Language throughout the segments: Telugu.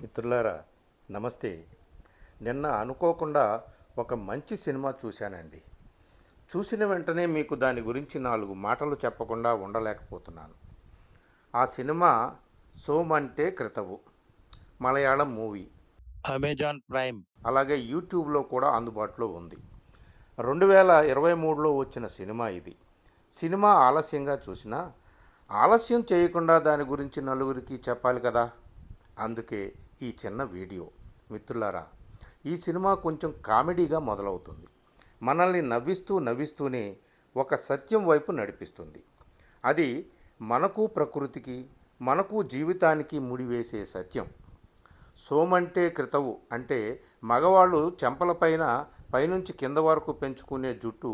మిత్రులారా, నమస్తే. నిన్న అనుకోకుండా ఒక మంచి సినిమా చూశానండి. చూసిన వెంటనే మీకు దాని గురించి 4 మాటలు చెప్పకుండా ఉండలేకపోతున్నాను. ఆ సినిమా 'సోమంటే క్రితవు' మలయాళం మూవీ. Amazon Prime. అలాగే యూట్యూబ్లో కూడా అందుబాటులో ఉంది. 2023లో వచ్చిన సినిమా ఇది. సినిమా ఆలస్యంగా చూసినా ఆలస్యం చేయకుండా దాని గురించి నలుగురికి చెప్పాలి కదా. అందుకే ఈ చిన్న వీడియో. మిత్రులారా, ఈ సినిమా కొంచెం కామెడీగా మొదలవుతుంది. మనల్ని నవ్విస్తూనే ఒక సత్యం వైపు నడిపిస్తుంది. అది మనకు ప్రకృతికి, మనకు జీవితానికి ముడివేసే సత్యం. సోమంటే క్రితవు అంటే మగవాళ్ళు చెంపలపైన పైనుంచి కింద వరకు పెంచుకునే జుట్టు,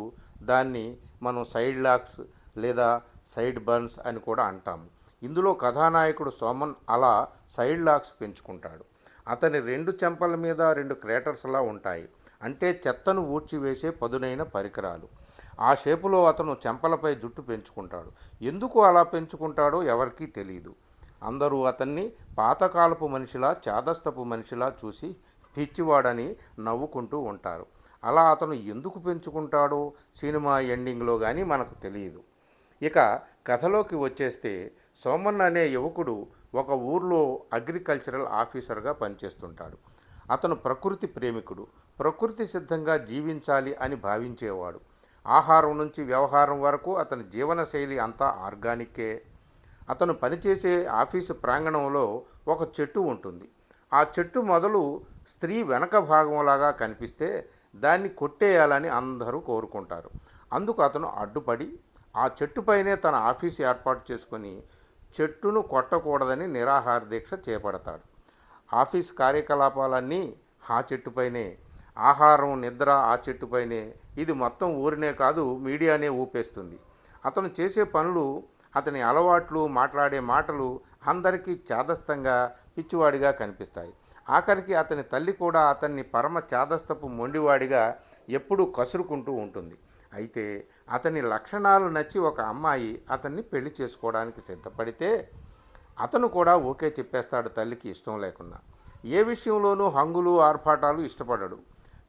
దాన్ని మనం సైడ్ లాక్స్ లేదా సైడ్ బర్న్స్ అని కూడా అంటాము. ఇందులో కథానాయకుడు సోమన్ అలా సైడ్ లాక్స్ పెంచుకుంటాడు. అతని 2 చెంపల మీద 2 క్రేటర్స్లా ఉంటాయి. అంటే చెత్తను ఊడ్చివేసే పదునైన పరికరాలు. ఆ షేపులో అతను చెంపలపై జుట్టు పెంచుకుంటాడు. ఎందుకు అలా పెంచుకుంటాడో ఎవరికీ తెలియదు. అందరూ అతన్ని పాతకాలపు మనిషిలా, చాదస్తపు మనిషిలా చూసి పిచ్చివాడని నవ్వుకుంటూ ఉంటారు. అలా అతను ఎందుకు పెంచుకుంటాడో సినిమా ఎండింగ్లో కానీ మనకు తెలియదు. ఇక కథలోకి వచ్చేస్తే, సోమన్ అనే యువకుడు ఒక ఊర్లో అగ్రికల్చరల్ ఆఫీసర్గా పనిచేస్తుంటాడు. అతను ప్రకృతి ప్రేమికుడు. ప్రకృతి సిద్ధంగా జీవించాలి అని భావించేవాడు. ఆహారం నుంచి వ్యవహారం వరకు అతని జీవనశైలి అంతా ఆర్గానిక్కే. అతను పనిచేసే ఆఫీసు ప్రాంగణంలో ఒక చెట్టు ఉంటుంది. ఆ చెట్టు మొదలు స్త్రీ వెనక భాగంలాగా కనిపిస్తే దాన్ని కొట్టేయాలని అందరూ కోరుకుంటారు. అందుకు అతను అడ్డుపడి ఆ చెట్టుపైనే తన ఆఫీసు ఏర్పాటు చేసుకొని చెట్టును కొట్టకూడదని నిరాహార దీక్ష చేపడతాడు. ఆఫీస్ కార్యకలాపాలన్నీ ఆ చెట్టుపైనే, ఆహారం నిద్ర ఆ చెట్టుపైనే. ఇది మొత్తం ఊరినే కాదు, మీడియానే ఊపేస్తుంది. అతను చేసే పనులు, అతని అలవాట్లు, మాట్లాడే మాటలు అందరికీ చాదస్తంగా, పిచ్చివాడిగా కనిపిస్తాయి. ఆఖరికి అతని తల్లి కూడా అతన్ని పరమ చాదస్తపు మొండివాడిగా ఎప్పుడూ కసురుకుంటూ ఉంటుంది. అయితే అతని లక్షణాలు నచ్చి ఒక అమ్మాయి అతన్ని పెళ్లి చేసుకోవడానికి సిద్ధపడితే అతను కూడా ఓకే చెప్పేస్తాడు, తల్లికి ఇష్టం లేకున్నా. ఏ విషయంలోనూ హంగులు ఆర్భాటాలు ఇష్టపడడు.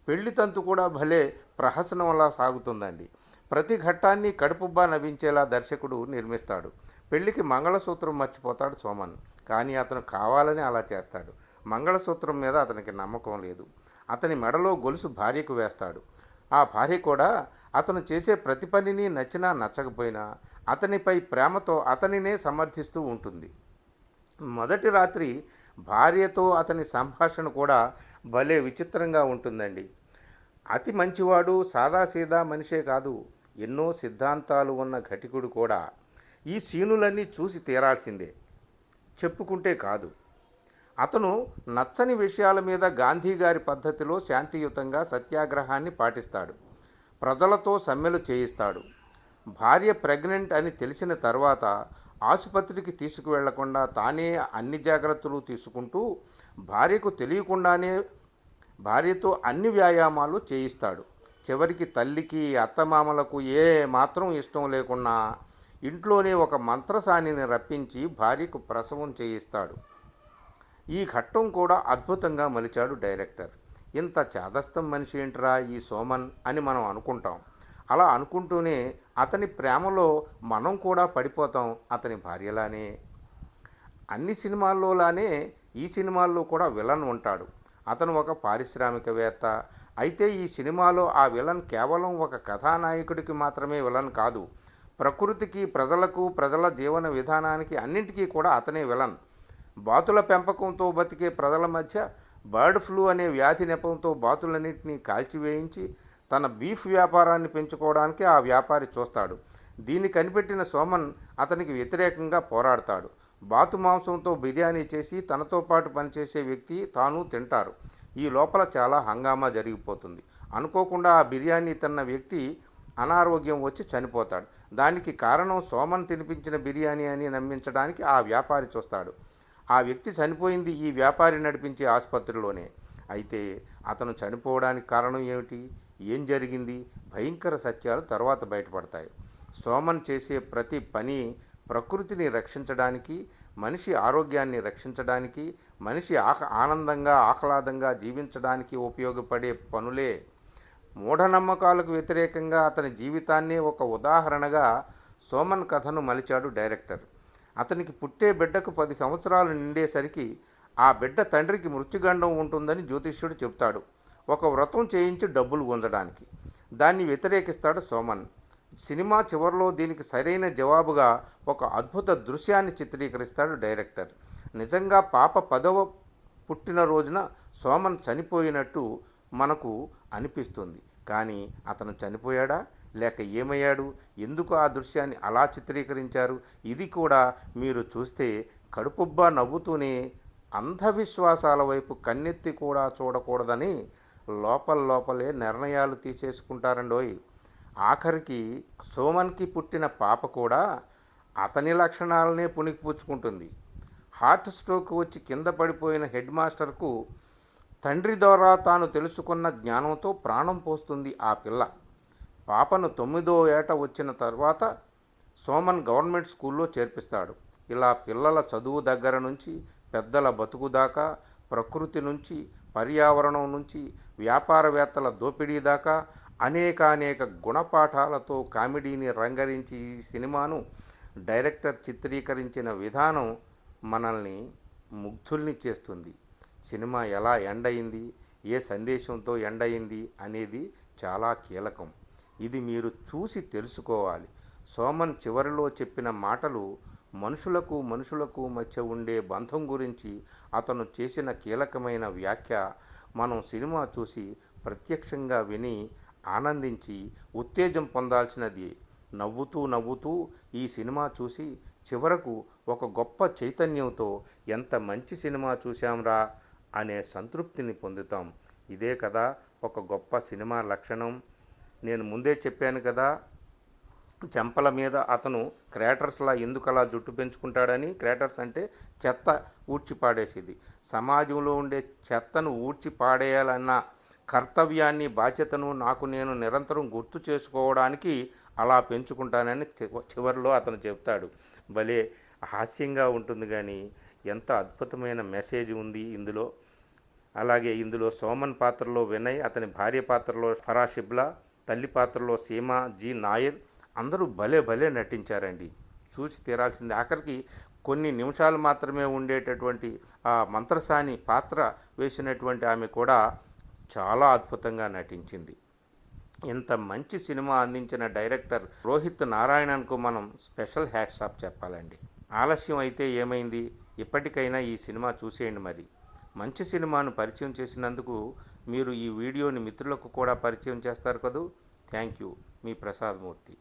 పెళ్లి తంతు కూడా భలే ప్రహసనంలా సాగుతుందండి. ప్రతి ఘట్టాన్ని కడుపుబ్బా నవ్వించేలా దర్శకుడు నిర్మిస్తాడు. పెళ్లికి మంగళసూత్రం మర్చిపోతాడు సోమన్. కానీ అతను కావాలని అలా చేస్తాడు. మంగళసూత్రం మీద అతనికి నమ్మకం లేదు. అతని మెడలో గొలుసు భార్యకు వేస్తాడు. ఆ భార్య కూడా అతను చేసే ప్రతి పనిని నచ్చినా నచ్చకపోయినా అతనిపై ప్రేమతో అతనినే సమర్థిస్తూ ఉంటుంది. మొదటి రాత్రి భార్యతో అతని సంభాషణ కూడా భలే విచిత్రంగా ఉంటుందండి. అతి మంచివాడు, సాదాసీదా మనిషే కాదు, ఎన్నో సిద్ధాంతాలు ఉన్న ఘటికుడు కూడా. ఈ సీనులన్నీ చూసి తీరాల్సిందే, చెప్పుకుంటే కాదు. అతను నచ్చని విషయాల మీద గాంధీ గారి పద్ధతిలో శాంతియుతంగా సత్యాగ్రహాన్ని పాటిస్తాడు. ప్రజలతో సమ్మెలు చేయిస్తాడు. భార్య ప్రెగ్నెంట్ అని తెలిసిన తర్వాత ఆసుపత్రికి తీసుకువెళ్లకుండా తానే అన్ని జాగ్రత్తలు తీసుకుంటూ భార్యకు తెలియకుండానే భార్యతో అన్ని వ్యాయామాలు చేయిస్తాడు. చివరికి తల్లికి, అత్తమామలకు ఏ మాత్రం ఇష్టం లేకున్నా ఇంట్లోనే ఒక మంత్రసానిని రప్పించి భార్యకు ప్రసవం చేయిస్తాడు. ఈ ఘట్టం కూడా అద్భుతంగా మలిచాడు డైరెక్టర్. ఇంత చాదస్తం మనిషి ఏంట్రా ఈ సోమన్ అని మనం అనుకుంటాం. అలా అనుకుంటూనే అతని ప్రేమలో మనం కూడా పడిపోతాం, అతని భార్యలానే. అన్ని సినిమాల్లోలానే ఈ సినిమాల్లో కూడా విలన్ ఉంటాడు. అతను ఒక పారిశ్రామికవేత్త. అయితే ఈ సినిమాలో ఆ విలన్ కేవలం ఒక కథానాయకుడికి మాత్రమే విలన్ కాదు. ప్రకృతికి, ప్రజలకు, ప్రజల జీవన విధానానికి అన్నింటికీ కూడా అతనే విలన్. బాతుల పెంపకంతో బతికే ప్రజల మధ్య బర్డ్ ఫ్లూ అనే వ్యాధి నెపంతో బాతులన్నింటినీ కాల్చివేయించి తన బీఫ్ వ్యాపారాన్ని పెంచుకోవడానికి ఆ వ్యాపారి చూస్తాడు. దీన్ని కనిపెట్టిన సోమన్ అతనికి వ్యతిరేకంగా పోరాడతాడు. బాతు మాంసంతో బిర్యానీ చేసి తనతో పాటు పనిచేసే వ్యక్తి, తాను తింటారు. ఈ లోపల చాలా హంగామా జరిగిపోతుంది. అనుకోకుండా ఆ బిర్యానీ తిన్న వ్యక్తి అనారోగ్యం వచ్చి చనిపోతాడు. దానికి కారణం సోమన్ తినిపించిన బిర్యానీ అని నమ్మించడానికి ఆ వ్యాపారి చూస్తాడు. ఆ వ్యక్తి చనిపోయింది ఈ వ్యాపారి నడిపించే ఆసుపత్రిలోనే. అయితే అతను చనిపోవడానికి కారణం ఏమిటి, ఏం జరిగింది, భయంకర సత్యాలు తర్వాత బయటపడతాయి. సోమన్ చేసే ప్రతి పని ప్రకృతిని రక్షించడానికి, మనిషి ఆరోగ్యాన్ని రక్షించడానికి, మనిషి ఆనందంగా ఆహ్లాదంగా జీవించడానికి ఉపయోగపడే పనులే. మూఢనమ్మకాలకు వ్యతిరేకంగా అతని జీవితాన్ని ఒక ఉదాహరణగా సోమన్ కథను మలిచాడు డైరెక్టర్. అతనికి పుట్టే బిడ్డకు 10 సంవత్సరాలు నిండేసరికి ఆ బిడ్డ తండ్రికి మృత్యుగండం ఉంటుందని జ్యోతిష్యుడు చెప్తాడు, ఒక వ్రతం చేయించి డబ్బులు పొందడానికి. దాన్ని వ్యతిరేకిస్తాడు సోమన్. సినిమా చివరిలో దీనికి సరైన జవాబుగా ఒక అద్భుత దృశ్యాన్ని చిత్రీకరిస్తాడు డైరెక్టర్. నిజంగా పాప 10వ పుట్టినరోజున సోమన్ చనిపోయినట్టు మనకు అనిపిస్తుంది. కానీ అతను చనిపోయాడా లేక ఏమయ్యాడు, ఎందుకు ఆ దృశ్యాన్ని అలా చిత్రీకరించారు, ఇది కూడా మీరు చూస్తే కడుపుబ్బా నవ్వుతూనే అంధవిశ్వాసాల వైపు కన్నెత్తి కూడా చూడకూడదని లోపలే నిర్ణయాలు తీసేసుకుంటారండోయ్. ఆఖరికి సోమన్కి పుట్టిన పాప కూడా అతని లక్షణాలనే పుణికిపుచ్చుకుంటుంది. హార్ట్ స్ట్రోక్ వచ్చి కింద పడిపోయిన హెడ్ మాస్టర్కు తండ్రి ద్వారా తాను తెలుసుకున్న జ్ఞానంతో ప్రాణం పోస్తుంది ఆ పిల్ల. పాపను 9వ ఏట వచ్చిన తర్వాత సోమన్ గవర్నమెంట్ స్కూల్లో చేర్పిస్తాడు. ఇలా పిల్లల చదువు దగ్గర నుంచి పెద్దల బతుకు దాకా, ప్రకృతి నుంచి, పర్యావరణం నుంచి, వ్యాపారవేత్తల దోపిడీ దాకా అనేక గుణపాఠాలతో కామెడీని రంగరించి ఈ సినిమాను డైరెక్టర్ చిత్రీకరించిన విధానం మనల్ని ముగ్ధుల్ని చేస్తుంది. సినిమా ఎలా ఎండ్ అయింది, ఏ సందేశంతో ఎండ్ అయింది అనేది చాలా కీలకం. ఇది మీరు చూసి తెలుసుకోవాలి. సోమన్ చివరిలో చెప్పిన మాటలు మనుషులకు మధ్య ఉండే బంధం గురించి అతను చేసిన కీలకమైన వ్యాఖ్య. మనం సినిమా చూసి ప్రత్యక్షంగా విని ఆనందించి ఉత్తేజం పొందాల్సినది. నవ్వుతూ ఈ సినిమా చూసి చివరకు ఒక గొప్ప చైతన్యంతో ఎంత మంచి సినిమా చూశాంరా అనే సంతృప్తిని పొందుతాం. ఇదే కదా ఒక గొప్ప సినిమా లక్షణం. నేను ముందే చెప్పాను కదా, చెంపల మీద అతను క్రాటర్స్లా ఎందుకలా జుట్టు పెంచుకుంటాడని. క్రాటర్స్ అంటే చెత్త ఊడ్చి పాడేసేది. సమాజంలో ఉండే చెత్తను ఊడ్చి పాడేయాలన్న కర్తవ్యాన్ని, బాధ్యతను నాకు నేను నిరంతరం గుర్తు చేసుకోవడానికి అలా పెంచుకుంటానని చివరిలో అతను చెప్తాడు. భలే హాస్యంగా ఉంటుంది, కానీ ఎంత అద్భుతమైన మెసేజ్ ఉంది ఇందులో. అలాగే ఇందులో సోమన్ పాత్రలో వినయ్, అతని భార్య పాత్రలో ఫరా షిబ్లా, తల్లి పాత్రలో సీమా జీ నాయర్ అందరూ భలే నటించారండి. చూసి తీరాల్సింది. ఆఖరికి కొన్ని నిమిషాలు మాత్రమే ఉండేటటువంటి ఆ మంత్రసాని పాత్ర వేసినటువంటి ఆమె కూడా చాలా అద్భుతంగా నటించింది. ఇంత మంచి సినిమా అందించిన డైరెక్టర్ రోహిత్ నారాయణన్కు మనం స్పెషల్ హ్యాట్స్ ఆఫ్ చెప్పాలండి. ఆలస్యం అయితే ఏమైంది, ఇప్పటికైనా ఈ సినిమా చూసేయండి. మరి మంచి సినిమాను పరిచయం చేసినందుకు మీరు ఈ వీడియోని మిత్రులకు కూడా పరిచయం చేస్తారు కదూ. Thank you. Me Prasad Murthy.